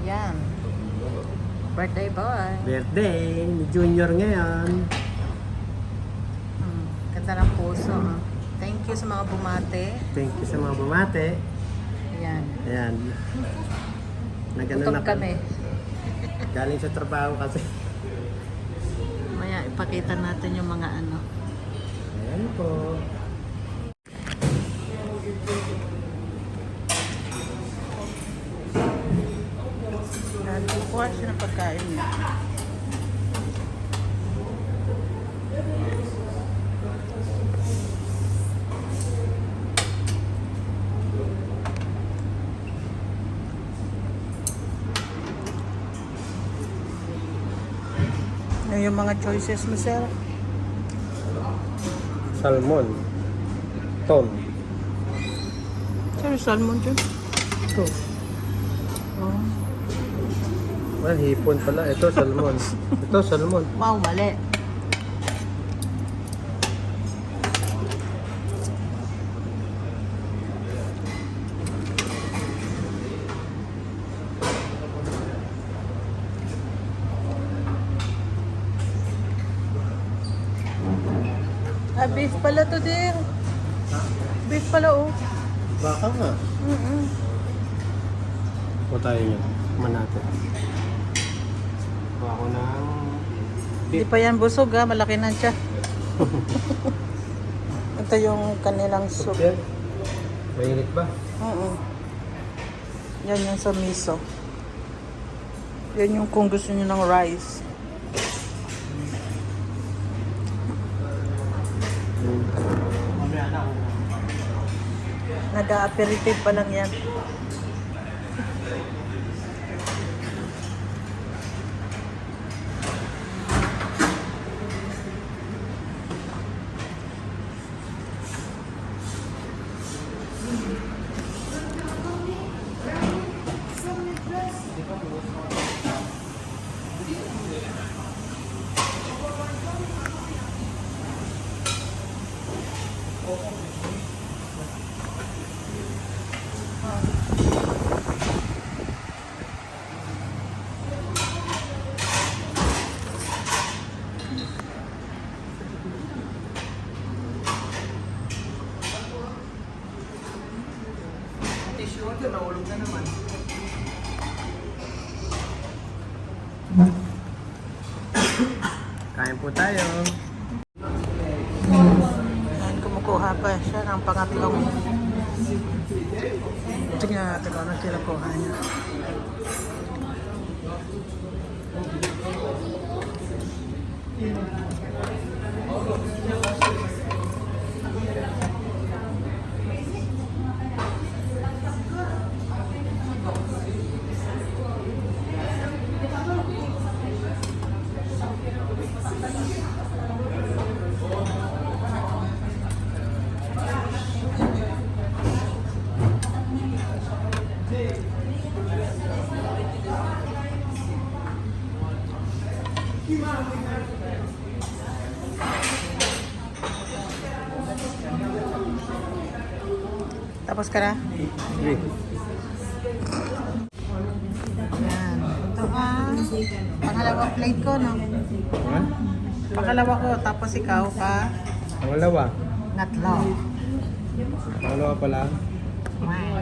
Yan. Birthday boy. Birthday ni Junior ngayon. Ganda ng puso. Thank you sa mga bumate. Thank you sa mga bumate. Yan. Ayan. Nagano Gutom na kami. Galing sa trabaho kasi. Maya ipakita natin yung mga ano. Ayan po. Kukuha siya ng pagkain niya. Ano yung mga choices mo, sir? Salmon. Tom. Sir, salmon dyan? Ito. Oh. Well, hipon pala. Ito, salmon. Ito, salmon. Wow, mali. Ah, beef pala to, dear. Beef pala, oh. Baka nga. O tayo yun. Manate. Kuha ko ng... Hindi pa yan busog, ha. Malaki na siya. Ito yung kanilang soup. Yan. Mainit ba? Yan yung sa miso. Yan yung kung gusto nyo ng rice. Nag-a-aperitive pa lang yan. Naulog na naman. Kain po tayo. Ayan, kumukuha pa siya ng pangatlong. Tingnan natin kung anong kinukuha niya. Tapos ka na? Wait. Ayan. Ito ang pangalawang plate ko, no? Ha? Pangalawa ko, tapos ikaw pa. Pangalawa. Natlo. Pangalawa pala. Wow.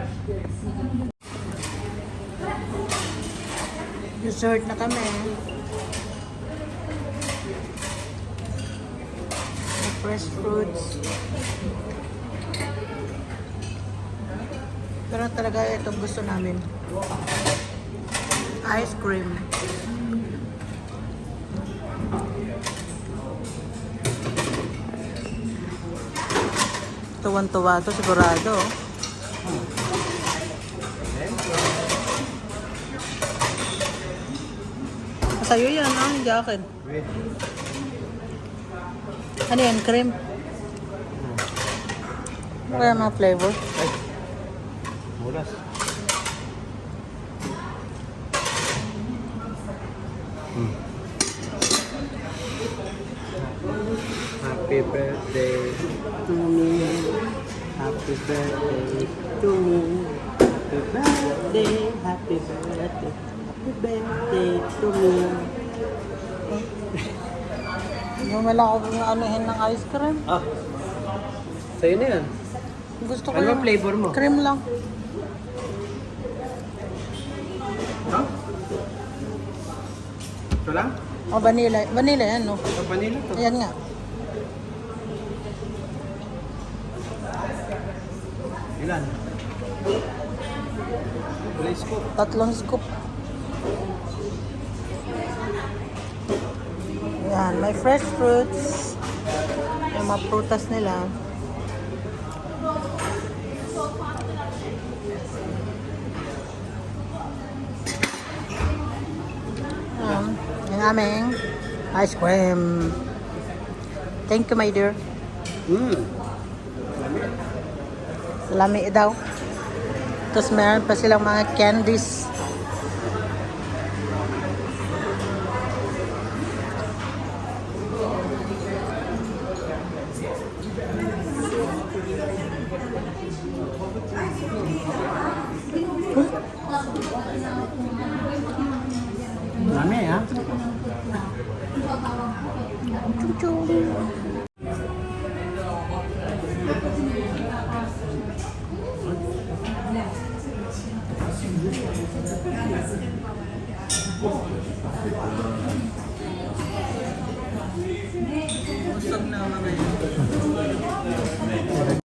Dessert na kami. May fresh fruits. Pero talaga itong gusto namin. Ice cream. Tuwan-tuwa to sigurado. Sa'yo yan, ha? Hindi akin. Wait. Ano yan? Cream? Ano kaya mga flavor? Ay. Mulas. Happy birthday to me. Happy birthday to me. Happy birthday, happy birthday. birthday to me. Yung wala ko anuhin ng ice cream. Ah. Sa'yo na yan. Gusto ko Ano yung flavor mo? cream lang. Ha? Ito lang? O, vanilla. Vanilla yan, no? Ito vanilla to. Ayan nga. Ilan? Ilan scoop? 3 scoop. Yan, may fresh fruits. Yung mga prutas nila. Yung aming ice cream. Thank you, my dear. Lami daw. Tapos meron pa silang mga candies. Dami ha? Chuchu.